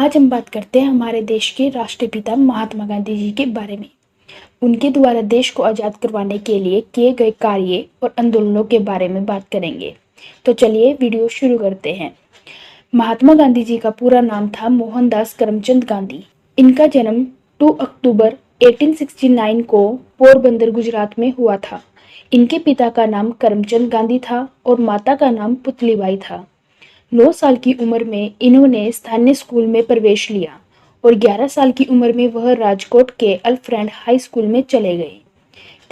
आज हम बात करते हैं हमारे देश के राष्ट्रपिता महात्मा गांधी जी के बारे में। उनके द्वारा देश को आज़ाद करवाने के लिए किए गए कार्य और आंदोलनों के बारे में बात करेंगे। तो चलिए वीडियो शुरू करते हैं। महात्मा गांधी जी का पूरा नाम था मोहनदास करमचंद गांधी। इनका जन्म 2 अक्टूबर 1869 को पोरबंदर गुजरात में हुआ था। इनके पिता का नाम करमचंद गांधी था और माता का नाम पुतलीबाई था। 9 साल की उम्र में इन्होंने स्थानीय स्कूल में प्रवेश लिया और 11 साल की उम्र में वह राजकोट के अल्फ्रेड हाई स्कूल में चले गए।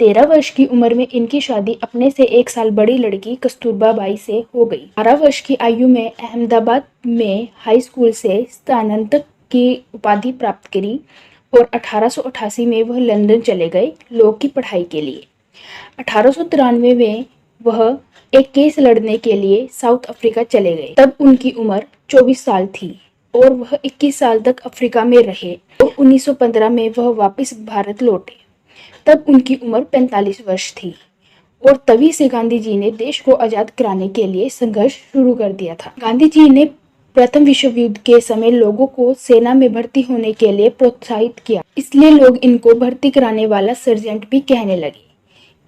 13 वर्ष की उम्र में इनकी शादी अपने से 1 साल बड़ी लड़की कस्तूरबा बाई से हो गई। 12 वर्ष की आयु में अहमदाबाद में हाई स्कूल से स्नातक की उपाधि प्राप्त करी और 1888 में वह लंदन चले गए लॉ की पढ़ाई के लिए। 1893 में वह एक केस लड़ने के लिए साउथ अफ्रीका चले गए। तब उनकी उम्र 24 साल थी और वह 21 साल तक अफ्रीका में रहे और 1915 में वह वापस भारत लौटे। तब उनकी उम्र 45 वर्ष थी और तभी से गांधी जी ने देश को आजाद कराने के लिए संघर्ष शुरू कर दिया था। गांधी जी ने प्रथम विश्व युद्ध के समय लोगों को सेना में भर्ती होने के लिए प्रोत्साहित किया, इसलिए लोग इनको भर्ती कराने वाला सर्जेंट भी कहने लगे।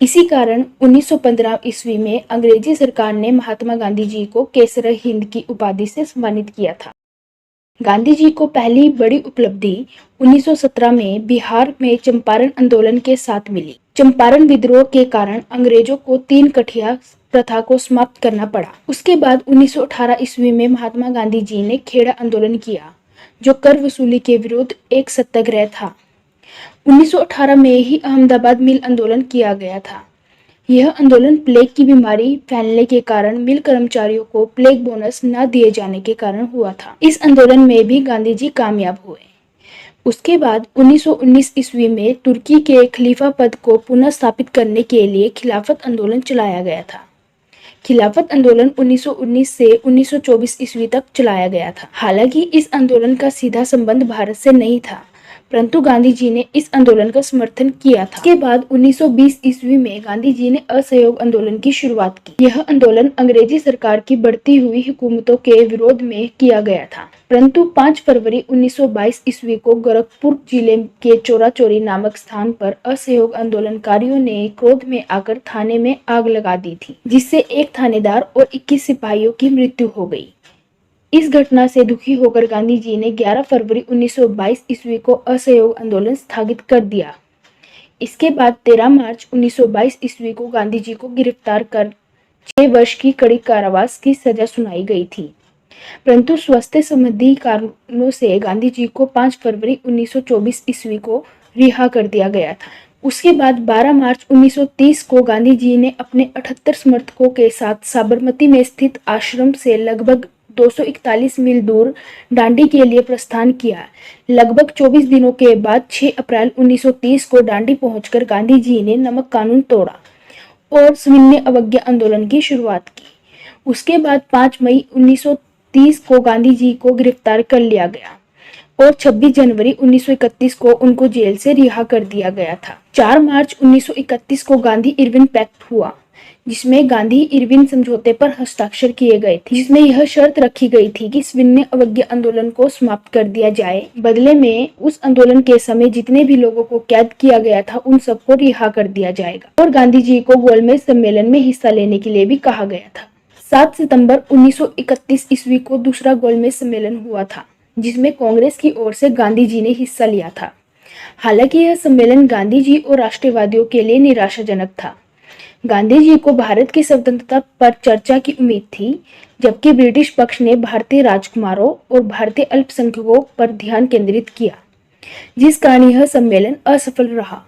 इसी कारण 1915 ईस्वी में अंग्रेजी सरकार ने महात्मा गांधी जी को केसर हिंद की उपाधि से सम्मानित किया था। गांधी जी को पहली बड़ी उपलब्धि 1917 में बिहार में चंपारण आंदोलन के साथ मिली। चंपारण विद्रोह के कारण अंग्रेजों को 3 कठिया प्रथा को समाप्त करना पड़ा। उसके बाद 1918 ईस्वी में महात्मा गांधी जी ने खेड़ा आंदोलन किया, जो कर वसूली के विरुद्ध एक सत्याग्रह था। 1918 में ही अहमदाबाद मिल आंदोलन किया गया था। यह आंदोलन प्लेग की बीमारी फैलने के कारण मिल कर्मचारियों को प्लेग बोनस न दिए जाने के कारण हुआ था। इस आंदोलन में भी गांधी जी कामयाब हुए। उसके बाद 1919 ईस्वी में तुर्की के खलीफा पद को पुनः स्थापित करने के लिए खिलाफत आंदोलन चलाया गया था। खिलाफत आंदोलन 1919 से 1924 ईस्वी तक चलाया गया था। हालांकि इस आंदोलन का सीधा संबंध भारत से नहीं था, परंतु गांधी जी ने इस आंदोलन का समर्थन किया था। इसके बाद 1920 ईस्वी में गांधी जी ने असहयोग आंदोलन की शुरुआत की। यह आंदोलन अंग्रेजी सरकार की बढ़ती हुई हुकूमतों के विरोध में किया गया था, परंतु 5 फरवरी 1922 ईस्वी को गोरखपुर जिले के चोरा चोरी नामक स्थान पर असहयोग आंदोलनकारियों ने क्रोध में आकर थाने में आग लगा दी थी, जिससे एक थानेदार और 21 सिपाहियों की मृत्यु हो गई। इस घटना से दुखी होकर गांधी जी ने 11 फरवरी 1922 ईस्वी को असहयोग आंदोलन स्थगित कर दिया। इसके बाद 13 मार्च 1922 ईस्वी को गांधी जी को गिरफ्तार कर 6 वर्ष की कड़ी कारावास की सजा सुनाई गई थी, परंतु स्वास्थ्य संबंधी कारणों से गांधी जी को 5 फरवरी 1924 ईस्वी को रिहा कर दिया गया था। उसके बाद 12 मार्च 1930 को गांधी जी ने अपने 78 समर्थकों के साथ साबरमती में स्थित आश्रम से लगभग 241 मील दूर डांडी के लिए प्रस्थान किया। लगभग 24 दिनों के बाद 6 अप्रैल 1930 को डांडी पहुंचकर गांधी जी ने नमक कानून तोड़ा और सविनय अवज्ञा आंदोलन की शुरुआत की। उसके बाद 5 मई 1930 को गांधी जी को गिरफ्तार कर लिया गया और 26 जनवरी 1931 को उनको जेल से रिहा कर दिया गया था। 4 मार्च 1931 को गांधी इरविन पैक्ट हुआ, जिसमें गांधी इरविन समझौते पर हस्ताक्षर किए गए थे, जिसमें यह शर्त रखी गई थी कि सविनय अवज्ञा आंदोलन को समाप्त कर दिया जाए। बदले में उस आंदोलन के समय जितने भी लोगों को कैद किया गया था उन सबको रिहा कर दिया जाएगा और गांधी जी को गोलमेज सम्मेलन में हिस्सा लेने के लिए भी कहा गया था। 7 सितंबर 1931 ईस्वी को दूसरा गोलमेज सम्मेलन हुआ था, जिसमें कांग्रेस की ओर से गांधी जी ने हिस्सा लिया था। हालांकि यह सम्मेलन गांधी जी और राष्ट्रवादियों के लिए निराशाजनक था। गांधी जी को भारत की स्वतंत्रता पर चर्चा की उम्मीद थी, जबकि ब्रिटिश पक्ष ने भारतीय राजकुमारों और भारतीय अल्पसंख्यकों पर ध्यान केंद्रित किया, जिस कारण यह सम्मेलन असफल रहा।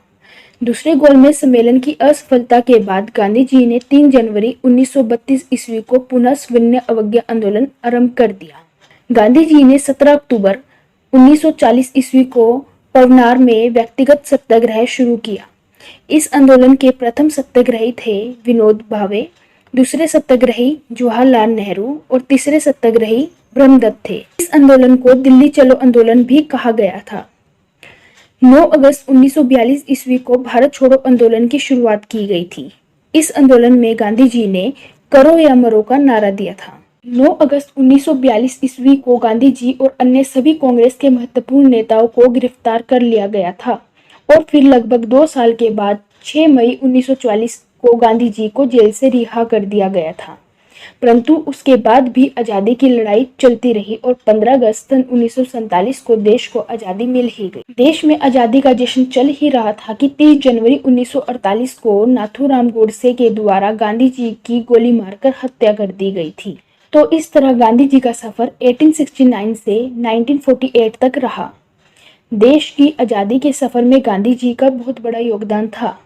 दूसरे गोलमेज सम्मेलन की असफलता के बाद गांधी जी ने 3 जनवरी 1932 ईस्वी को पुनः सविनय अवज्ञा आंदोलन आरंभ कर दिया। गांधी जी ने 17 अक्टूबर 1940 ईस्वी को पवनार में व्यक्तिगत सत्याग्रह शुरू किया। इस आंदोलन के प्रथम सत्याग्रही थे विनोद भावे, दूसरे सत्याग्रही जवाहरलाल नेहरू और तीसरे सत्याग्रही ब्रह्मदत्त थे। इस आंदोलन को दिल्ली चलो आंदोलन भी कहा गया था। 9 अगस्त 1942 ईस्वी को भारत छोड़ो आंदोलन की शुरुआत की गई थी। इस आंदोलन में गांधी जी ने करो या मरो का नारा दिया था। 9 अगस्त 1942 ईस्वी को गांधी जी और अन्य सभी कांग्रेस के महत्वपूर्ण नेताओं को गिरफ्तार कर लिया गया था और फिर लगभग 2 साल के बाद 6 मई 1944 को गांधी जी को जेल से रिहा कर दिया गया था। परंतु उसके बाद भी आज़ादी की लड़ाई चलती रही और 15 अगस्त सन 1947 को देश को आज़ादी मिल ही गई। देश में आज़ादी का जश्न चल ही रहा था कि 30 जनवरी 1948 को नाथूराम गोडसे के द्वारा गांधी जी की गोली मारकर हत्या कर दी गई थी। तो इस तरह गांधी जी का सफर 1869 से 1948 तक रहा। देश की आज़ादी के सफर में गांधी जी का बहुत बड़ा योगदान था,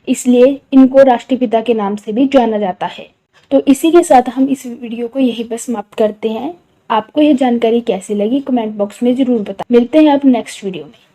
इसलिए इनको राष्ट्रपिता के नाम से भी जाना जाता है। तो इसी के साथ हम इस वीडियो को यहीं पर समाप्त करते हैं। आपको यह जानकारी कैसी लगी कमेंट बॉक्स में ज़रूर बताएं। मिलते हैं अब नेक्स्ट वीडियो में।